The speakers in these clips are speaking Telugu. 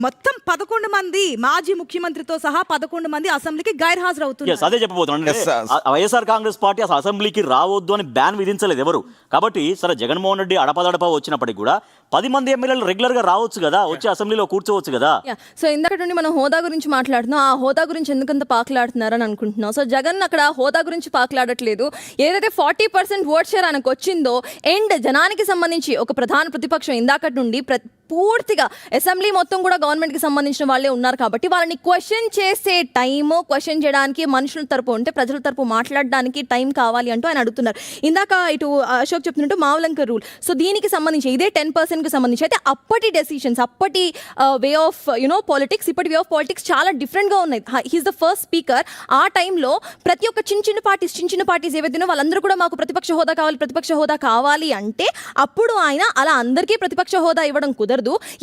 మొత్తం 11 మంది మాజీ ముఖ్యమంత్రితో సహా 11 మంది అసెంబ్లీకి గైర్హాజరవుతున్నారు. అదే చెప్పబోతున్నాను. వైఎస్ఆర్ కాంగ్రెస్ పార్టీ అసలు అసెంబ్లీకి రావద్దు అని బ్యాన్ విధించలేదు ఎవరు. కాబట్టి సరే జగన్మోహన్ రెడ్డి అడపదడప వచ్చినప్పటికి కూడా 10 మంది ఎమ్మెల్యేలు రెగ్యులర్ గా రావచ్చు కదా, వచ్చి అసెంబ్లీలో కూర్చోవచ్చు కదా. సో ఇందాక నుండి మనం హోదా గురించి మాట్లాడుతున్నాం. ఆ హోదా గురించి ఎందుకంత పాకులాడుతున్నారని అనుకుంటున్నాం. సో జగన్ అక్కడ హోదా గురించి పాకులాడట్లేదు. ఏదైతే 40% ఓట్ షేర్ ఆయనకు వచ్చిందో అండ్ జనానికి సంబంధించి ఒక ప్రధాన ప్రతిపక్షం ఇందాక నుండి పూర్తిగా అసెంబ్లీ మొత్తం కూడా గవర్నమెంట్కి సంబంధించిన వాళ్ళే ఉన్నారు. కాబట్టి వాళ్ళని క్వశ్చన్ చేసే టైము, క్వశ్చన్ చేయడానికి మనుషుల తరపు అంటే ప్రజల తరపు మాట్లాడడానికి టైం కావాలి అంటూ ఆయన అడుగుతున్నారు. ఇందాక ఇటు అశోక్ చెప్తున్నట్టు మావలంకర్ రూల్. సో దీనికి సంబంధించి ఇదే 10%కి సంబంధించి అయితే అప్పటి డెసిషన్స్, అప్పటి వే ఆఫ్ పాలిటిక్స్, ఇప్పటి వే ఆఫ్ పాలిటిక్స్ చాలా డిఫరెంట్గా ఉన్నాయి. He's the first speaker. ఆ టైంలో ప్రతి ఒక్క చిన్న పార్టీస్ ఏవైతే వాళ్ళందరూ కూడా మాకు ప్రతిపక్ష హోదా కావాలి అంటే అప్పుడు ఆయన అలా అందరికీ ప్రతిపక్ష హోదా ఇవ్వడం కుదరదు.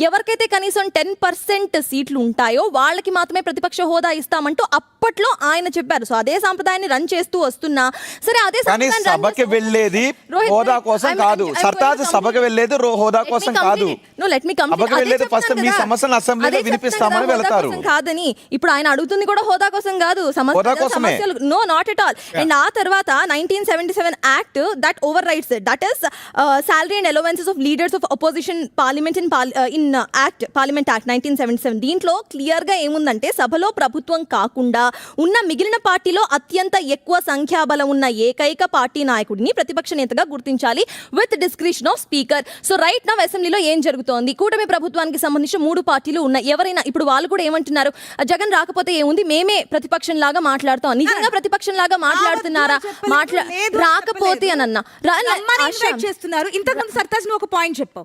ఎవరికైతే కనీసం 10% సీట్లు ఉంటాయో వాళ్ళకి మాత్రమే ప్రతిపక్ష హోదా ఇస్తామంటూ అప్పట్లో ఆయన చెప్పారు. సో అదే సాంప్రదాయాన్ని రన్ చేస్తూ వస్తున్నా సరే అదే సభకి వెళ్ళేది హోదా కోసం కాదు, సర్తాజ్ సభకి వెళ్ళేది హోదా కోసం కాదు, సభకి వెళ్ళేది ఫస్ట్ మీ సమస్యను అసెంబ్లీలో వినిపిస్తామని వెళ్తారు కాదని. ఇప్పుడు ఆయన అడుగుతుంది కూడా హోదా కోసం కాదు, సమస్యలు no not at all. And ఆ తర్వాత 1977 act that over rights that is salary and allowances of leaders of opposition parliament in act, parliament act 1977. దీంట్లో క్లియర్ గా ఏముందంటే సభలో ప్రభుత్వం కాకుండా ఉన్న మిగిలిన పార్టీలో అత్యంత ఎక్కువ సంఖ్యాబలం ఉన్న ఏకైక పార్టీ నాయకుడిని ప్రతిపక్ష నేతగా గుర్తించాలి with description of speaker. So right now అసెంబ్లీలో ఏం జరుగుతోంది? కూటమి ప్రభుత్వానికి సంబంధించిన 3 పార్టీలు ఉన్నాయి. ఎవరైనా ఇప్పుడు వాళ్ళు కూడా ఏమంటున్నారు, జగన్ రాకపోతే ఏముంది, మేమే ప్రతిపక్షం లాగా మాట్లాడతాం. నిజంగా ప్రతిపక్షం లాగా మాట్లాడుతున్నారా? రాకపోతే అని అన్నా చేస్తున్నారు. ఇంతకుముందు సర్తాజ్ నువ్వు ఒక పాయింట్ చెప్పు,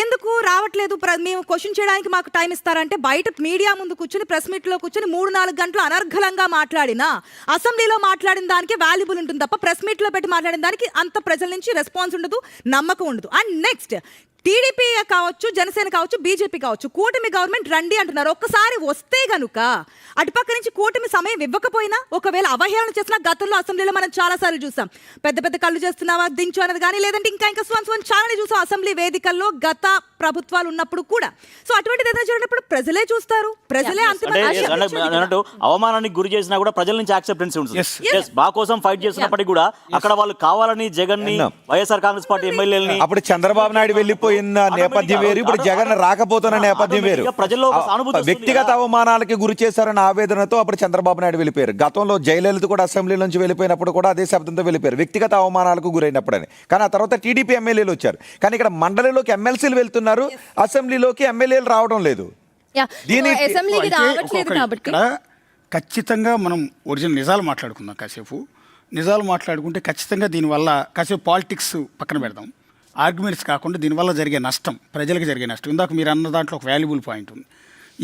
ఎందుకు రావట్లేదు మేము క్వశ్చన్ చేయడానికి మాకు టైం ఇస్తారంటే బయట మీడియా ముందు కూర్చొని ప్రెస్ మీట్ లో కూర్చొని 3-4 గంటలు అనర్ఘలంగా మాట్లాడినా అసెంబ్లీలో మాట్లాడిన దానికి వాల్యుబుల్ ఉంటుంది తప్ప ప్రెస్ మీట్ లో పెట్టి మాట్లాడిన దానికి అంత ప్రజల నుంచి రెస్పాన్స్ ఉండదు, నమ్మకం ఉండదు. అండ్ నెక్స్ట్ టీడీపీ కావచ్చు, జనసేన కావచ్చు, బీజేపీ కావచ్చు, కూటమి గవర్నమెంట్ రండి అంటున్నారు. ఒక్కసారి వస్తే గనుక అటుపక్క నుంచి కూటమి సమయం ఇవ్వకపోయినా ఒకవేళ అవహేళన చేసినా గతంలో అసెంబ్లీలో మనం చాలా సార్లు చూసాం. పెద్ద పెద్ద కళ్ళు చేస్తున్నావా దించు అన్నది కానీ లేదంటే ఇంకా స్వన్ చాలా చూసాం అసెంబ్లీ వేదికల్లో గత ప్రభుత్వాలు ఉన్నప్పుడు కూడా. సో అటువంటిది ఏదైనా చూడనప్పుడు ప్రజలే చూస్తారు, ప్రజలే అన్నట్టు అవమానానికి గురి చేసినా కూడా ప్రజల నుంచి యాక్సెప్టెన్స్ ఉంటుంది. బా కోసం ఫైట్ చేసినప్పటికీ కూడా అక్కడ వాళ్ళు కావాలని జగన్ ని, వైఎస్ఆర్ కాంగ్రెస్ పార్టీ ఎమ్మెల్యేలని, అప్పుడు చంద్రబాబు నాయుడు వెళ్ళిపోయిన నేపథ్యం వేరు, ఇప్పుడు జగన్ రాకపోతున్న నేపథ్యం వేరు. ప్రజల్లో వ్యక్తిగత అవమానాలకి గురి చేశారన్న ఆవేదనతో అప్పుడు చంద్రబాబు నాయుడు వెళ్ళిపోయారు. గతంలో జయలలిత కూడా అసెంబ్లీ నుంచి వెళ్ళిపోయినప్పుడు కూడా అదే శబ్దంతో వెళ్ళిపోయారు, వ్యక్తిగత అవమానాలకు గురైనప్పుడని. కానీ ఆ తర్వాత టీడీపీ ఎమ్మెల్యేలు వచ్చారు. కానీ ఇక్కడ మండలిలోకి ఎమ్మెల్సీలు వెళ్తున్నారు, అసెంబ్లీలోకి ఎమ్మెల్యేలు రావడం లేదు. ఖచ్చితంగా మనం ఒరిజినల్ నిజాలు మాట్లాడుకుందాం. కాసేపు నిజాలు మాట్లాడుకుంటే ఖచ్చితంగా దీనివల్ల కాసేపు పాలిటిక్స్ పక్కన పెడదాం, ఆర్గ్యుమెంట్స్ కాకుండా దీనివల్ల జరిగే నష్టం, ప్రజలకు జరిగే నష్టం. ఇందాక మీరు అన్న దాంట్లో ఒక వాల్యుబుల్ పాయింట్ ఉంది,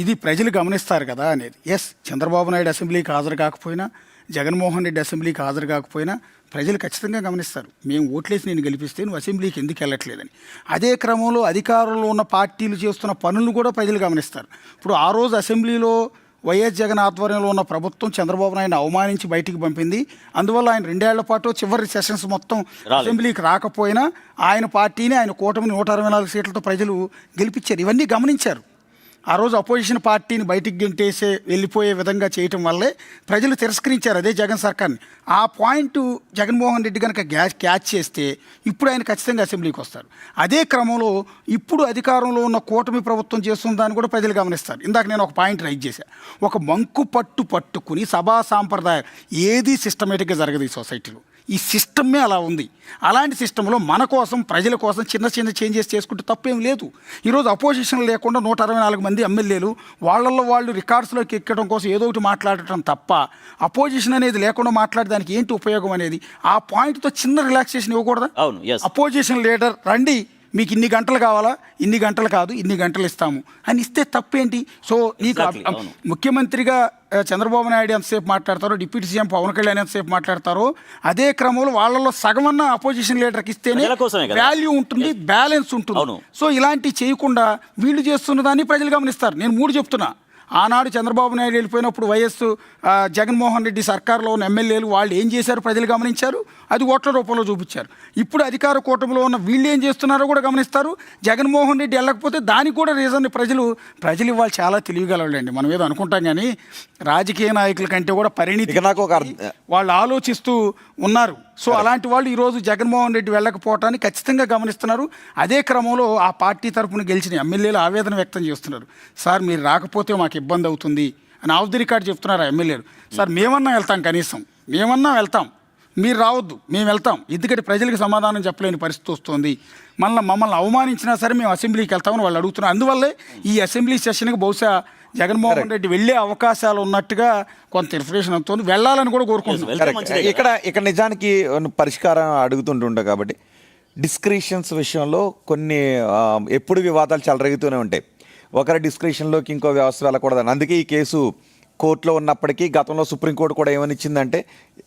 ఇది ప్రజలు గమనిస్తారు కదా అనేది. ఎస్, చంద్రబాబు నాయుడు అసెంబ్లీకి హాజరు కాకపోయినా, జగన్మోహన్ రెడ్డి అసెంబ్లీకి హాజరు కాకపోయినా ప్రజలు ఖచ్చితంగా గమనిస్తారు. మేము ఓట్లేసి నేను గెలిపిస్తే నువ్వు అసెంబ్లీకి ఎందుకు వెళ్ళట్లేదని. అదే క్రమంలో అధికారంలో ఉన్న పార్టీలు చేస్తున్న పనులను కూడా ప్రజలు గమనిస్తారు. ఇప్పుడు ఆ రోజు అసెంబ్లీలో వైఎస్ జగన్ ఆధ్వర్యంలో ఉన్న ప్రభుత్వం చంద్రబాబు నాయుడు అవమానించి బయటికి పంపింది. అందువల్ల ఆయన 2 ఏళ్ల పాటు చివరి సెషన్స్ మొత్తం అసెంబ్లీకి రాకపోయినా ఆయన పార్టీని, ఆయన కూటమిని 164 సీట్లతో ప్రజలు గెలిపించారు. ఇవన్నీ గమనించారు. ఆ రోజు అపోజిషన్ పార్టీని బయటికి గెంటేసే వెళ్ళిపోయే విధంగా చేయటం వల్లే ప్రజలు తిరస్కరించారు అదే జగన్ సర్కార్ని. ఆ పాయింట్ జగన్మోహన్ రెడ్డి కనుక క్యాచ్ చేస్తే ఇప్పుడు ఆయన ఖచ్చితంగా అసెంబ్లీకి వస్తారు. అదే క్రమంలో ఇప్పుడు అధికారంలో ఉన్న కూటమి ప్రభుత్వం చేస్తున్న దాన్ని కూడా ప్రజలు గమనిస్తారు. ఇందాక నేను ఒక పాయింట్ రైజ్ చేశాను, ఒక మంకు పట్టుకుని సభా సాంప్రదాయం ఏది సిస్టమేటిక్గా జరగదు ఈ సొసైటీలో. ఈ సిస్టమే అలా ఉంది. అలాంటి సిస్టంలో మన కోసం, ప్రజల కోసం చిన్న చేంజెస్ చేసుకుంటే తప్పేం లేదు. ఈరోజు అపోజిషన్ లేకుండా 164 మంది ఎమ్మెల్యేలు వాళ్ళల్లో వాళ్ళు రికార్డ్స్లోకి ఎక్కడం కోసం ఏదో ఒకటి మాట్లాడటం తప్ప అపోజిషన్ అనేది లేకుండా మాట్లాడడానికి ఏంటి ఉపయోగం అనేది ఆ పాయింట్తో చిన్న రిలాక్సేషన్ ఇవ్వకూడదా? అపోజిషన్ లీడర్ రండి, మీకు ఇన్ని గంటలు కావాలా, ఇన్ని గంటలు కాదు ఇన్ని గంటలు ఇస్తాము అని ఇస్తే తప్పేంటి? సో నీకు ముఖ్యమంత్రిగా చంద్రబాబు నాయుడు ఎంతసేపు మాట్లాడతారో, డిప్యూటీ సీఎం పవన్ కళ్యాణ్ ఎంతసేపు మాట్లాడతారో అదే క్రమంలో వాళ్ళలో సగమన్న అపోజిషన్ లీడర్కి ఇస్తేనే వాల్యూ ఉంటుంది, బ్యాలెన్స్ ఉంటుంది. సో ఇలాంటివి చేయకుండా వీళ్ళు చేస్తున్న దాన్ని ప్రజలు గమనిస్తారు. నేను 3 చెప్తున్నా, ఆనాడు చంద్రబాబు నాయుడు వెళ్ళిపోయినప్పుడు జగన్మోహన్ రెడ్డి సర్కార్లో ఉన్న ఎమ్మెల్యేలు వాళ్ళు ఏం చేశారు ప్రజలు గమనించారు, అది ఓట్ల రూపంలో చూపించారు. ఇప్పుడు అధికార కూటమిలో ఉన్న వీళ్ళు ఏం చేస్తున్నారో కూడా గమనిస్తారు. జగన్మోహన్ రెడ్డి వెళ్ళకపోతే దానికి కూడా రీజన్ ప్రజలు ఇవాళ చాలా తెలియగలవాళ్ళండి. మనం ఏదో అనుకుంటాం కానీ రాజకీయ నాయకుల కంటే కూడా పరిణితి ఇక నాకు ఒక వాళ్ళు ఆలోచిస్తూ ఉన్నారు. సో అలాంటి వాళ్ళు ఈరోజు జగన్మోహన్ రెడ్డి వెళ్ళకపోవటాన్ని ఖచ్చితంగా గమనిస్తున్నారు. అదే క్రమంలో ఆ పార్టీ తరఫున గెలిచిన ఎమ్మెల్యేలు ఆవేదన వ్యక్తం చేస్తున్నారు. సార్ మీరు రాకపోతే మాకు ఇబ్బంది అవుతుంది అని ఆఫ్ ది రికార్డ్ చెప్తున్నారు ఆ ఎమ్మెల్యేలు. సార్ మేమన్నా వెళ్తాం, కనీసం మేమన్నా వెళ్తాం, మీరు రావద్దు, మేము వెళ్తాం. ఎందుకంటే ప్రజలకు సమాధానం చెప్పలేని పరిస్థితి వస్తుంది. మమ్మల్ని అవమానించినా సరే మేము అసెంబ్లీకి వెళ్తామని వాళ్ళు అడుగుతున్నారు. అందువల్లే ఈ అసెంబ్లీ సెషన్కి బహుశా జగన్మోహన్ రెడ్డి వెళ్ళే అవకాశాలు ఉన్నట్టుగా కొంత ఇన్ఫర్మేషన్ అవుతుంది. వెళ్ళాలని కూడా కోరుకుంటున్నారు. ఇక్కడ నిజానికి పరిష్కారం అడుగుతుంటుండే కాబట్టి డిస్క్రిషన్స్ విషయంలో కొన్ని ఎప్పుడు వివాదాలు చెలరేగుతూనే ఉంటాయి. ఒకరి డిస్క్రిషన్లోకి ఇంకో వ్యవస్థ వెళ్ళకూడదని. అందుకే ఈ కేసు కోర్టులో ఉన్నప్పటికీ గతంలో సుప్రీంకోర్టు కూడా ఏమని ఇచ్చిందంటే